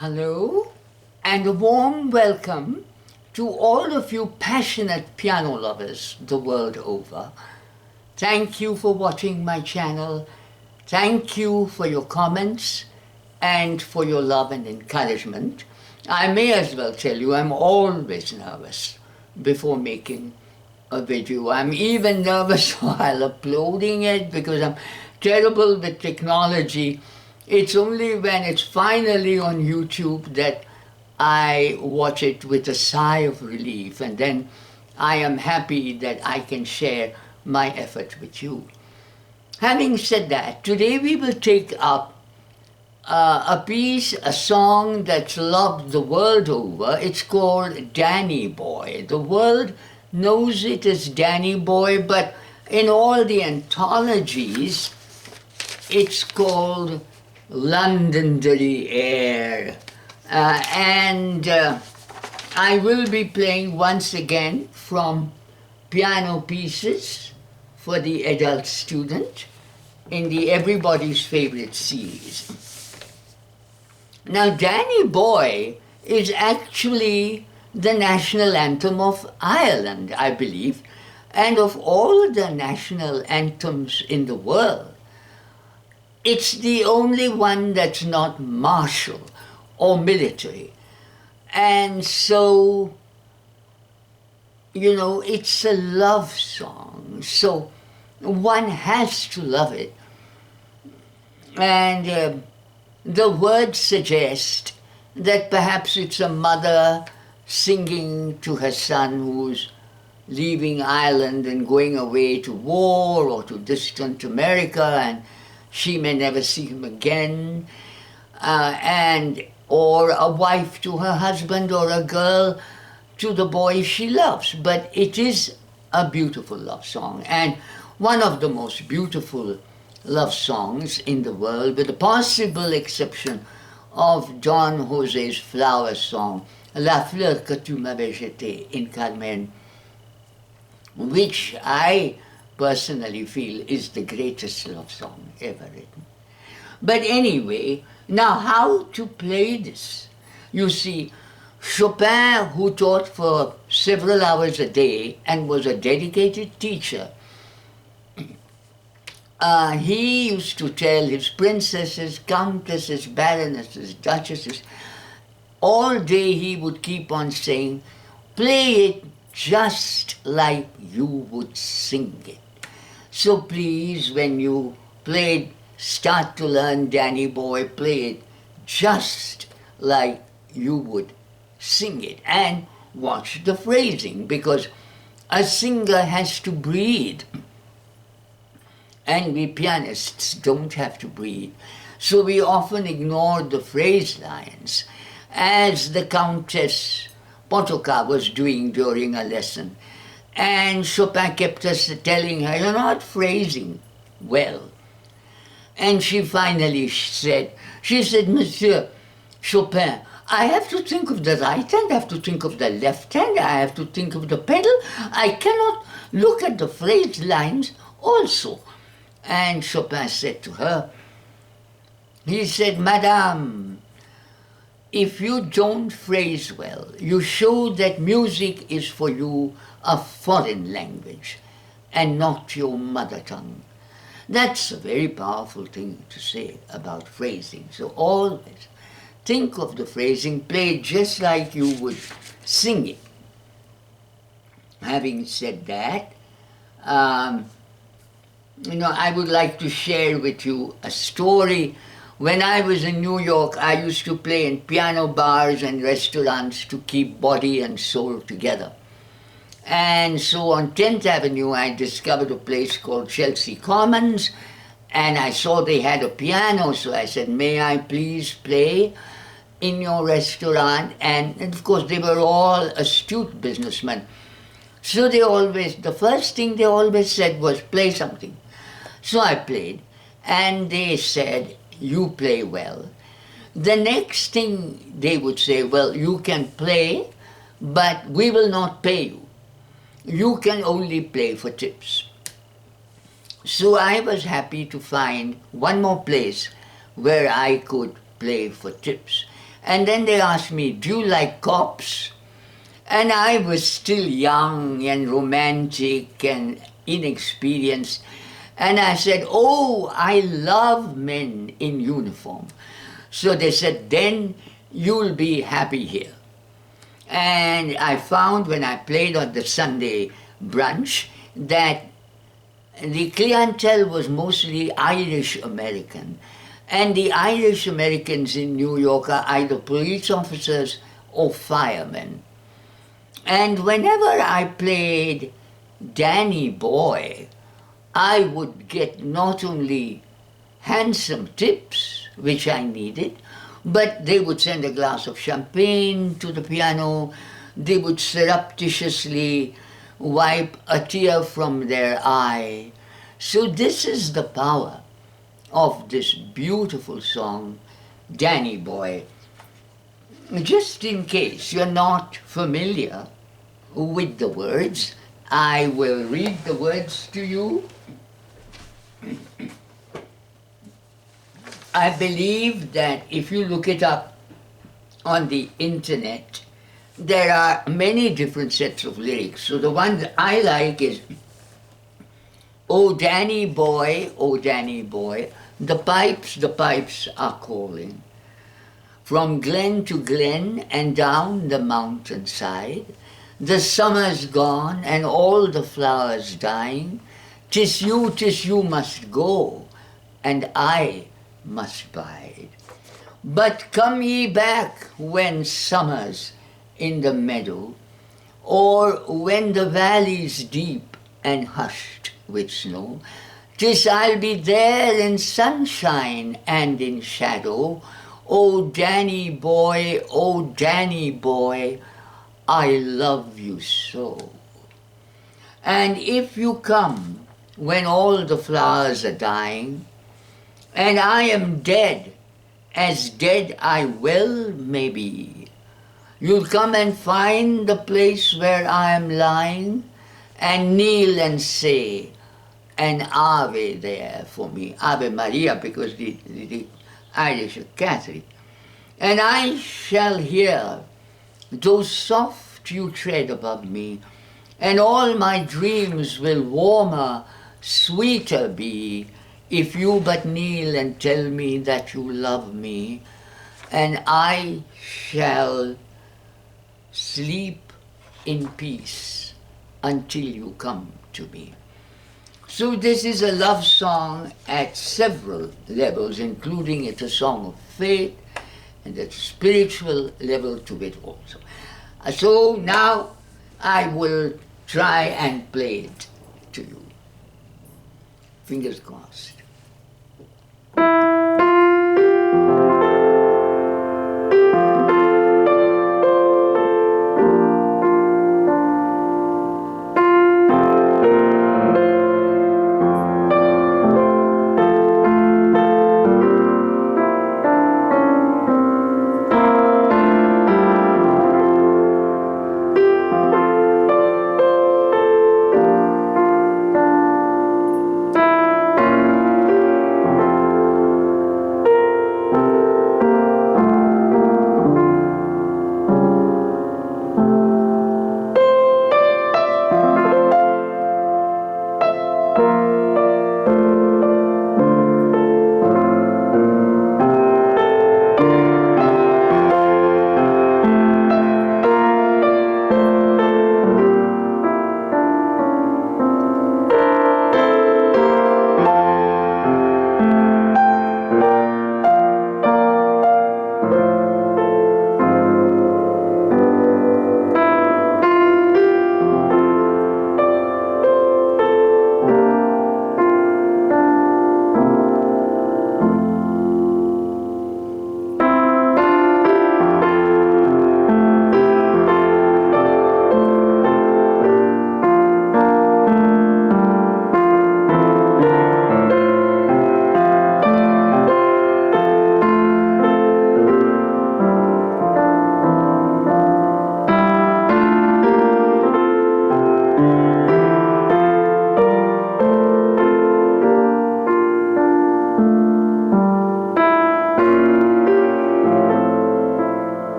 Hello, and a warm welcome to all of you passionate piano lovers the world over. Thank you for watching my channel. Thank you for your comments and for your love and encouragement. I may as well tell you I'm always nervous before making a video. I'm even nervous while uploading it because I'm terrible with technology. It's only when it's finally on YouTube that I watch it with a sigh of relief, and then I am happy that I can share my effort with you. Having said that, today we will take up a song that's loved the world over. It's called Danny Boy. The world knows it as Danny Boy, but in all the anthologies, it's called Londonderry Air. I will be playing once again from piano pieces for the adult student in the Everybody's Favorite series. Now, Danny Boy is actually the national anthem of Ireland, I believe, and of all the national anthems in the world. It's the only one that's not martial or military. And so, it's a love song. So one has to love it. And the words suggest that perhaps it's a mother singing to her son who's leaving Ireland and going away to war or to distant America, and she may never see him again, or a wife to her husband, or a girl to the boy she loves. But it is a beautiful love song, and one of the most beautiful love songs in the world, with the possible exception of Don José's flower song, La fleur que tu m'avais jetée in Carmen, which I personally feel is the greatest love song ever written. But anyway, now how to play this? You see, Chopin, who taught for several hours a day and was a dedicated teacher, he used to tell his princesses, countesses, baronesses, duchesses, all day he would keep on saying, play it just like you would sing it. So please, when you start to learn Danny Boy, play it just like you would sing it. And watch the phrasing, because a singer has to breathe. And we pianists don't have to breathe. So we often ignore the phrase lines, as the Countess Potocka was doing during a lesson. And Chopin kept us telling her, you're not phrasing well. And she finally said, Monsieur Chopin, I have to think of the right hand, I have to think of the left hand, I have to think of the pedal. I cannot look at the phrase lines also. And Chopin said to her, he said, Madame, if you don't phrase well, you show that music is for you a foreign language and not your mother tongue. That's a very powerful thing to say about phrasing. So always think of the phrasing, play it just like you would sing it. Having said that, I would like to share with you a story. When I was in New York, I used to play in piano bars and restaurants to keep body and soul together. And so on 10th Avenue, I discovered a place called Chelsea Commons, and I saw they had a piano, so I said, may I please play in your restaurant? And of course, they were all astute businessmen. So the first thing they always said was, play something. So I played, and they said, you play well. The next thing they would say, well, you can play, but we will not pay you. You can only play for tips. So I was happy to find one more place where I could play for tips. And then they asked me, do you like cops? And I was still young and romantic and inexperienced. And I said, oh, I love men in uniform. So they said, then you'll be happy here. And I found when I played on the Sunday brunch that the clientele was mostly Irish American. And the Irish Americans in New York are either police officers or firemen. And whenever I played Danny Boy, I would get not only handsome tips, which I needed, but they would send a glass of champagne to the piano. They would surreptitiously wipe a tear from their eye. So this is the power of this beautiful song, Danny Boy. Just in case you're not familiar with the words, I will read the words to you. I believe that if you look it up on the internet, there are many different sets of lyrics. So the one that I like is, oh Danny boy, the pipes are calling. From glen to glen and down the mountainside, the summer's gone and all the flowers dying. 'Tis you must go, and I must bide. But come ye back when summer's in the meadow, or when the valley's deep and hushed with snow. 'Tis I'll be there in sunshine and in shadow. Oh Danny boy, I love you so. And if you come when all the flowers are dying, and I am dead, as dead I well may be, you'll come and find the place where I am lying, and kneel and say an Ave there for me, Ave Maria, because the Irish are Catholic. And I shall hear, though soft you tread above me, and all my dreams will warmer, sweeter be, if you but kneel and tell me that you love me, and I shall sleep in peace until you come to me. So this is a love song at several levels, including it's a song of faith and a spiritual level to it also. So now I will try and play it to you. Fingers crossed.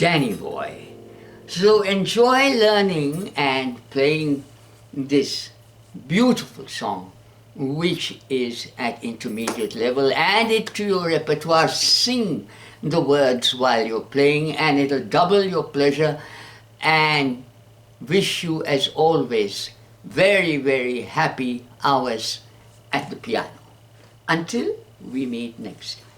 Danny Boy. So enjoy learning and playing this beautiful song, which is at intermediate level. Add it to your repertoire, sing the words while you're playing, and it'll double your pleasure. And wish you, as always, very, very happy hours at the piano. Until we meet next time.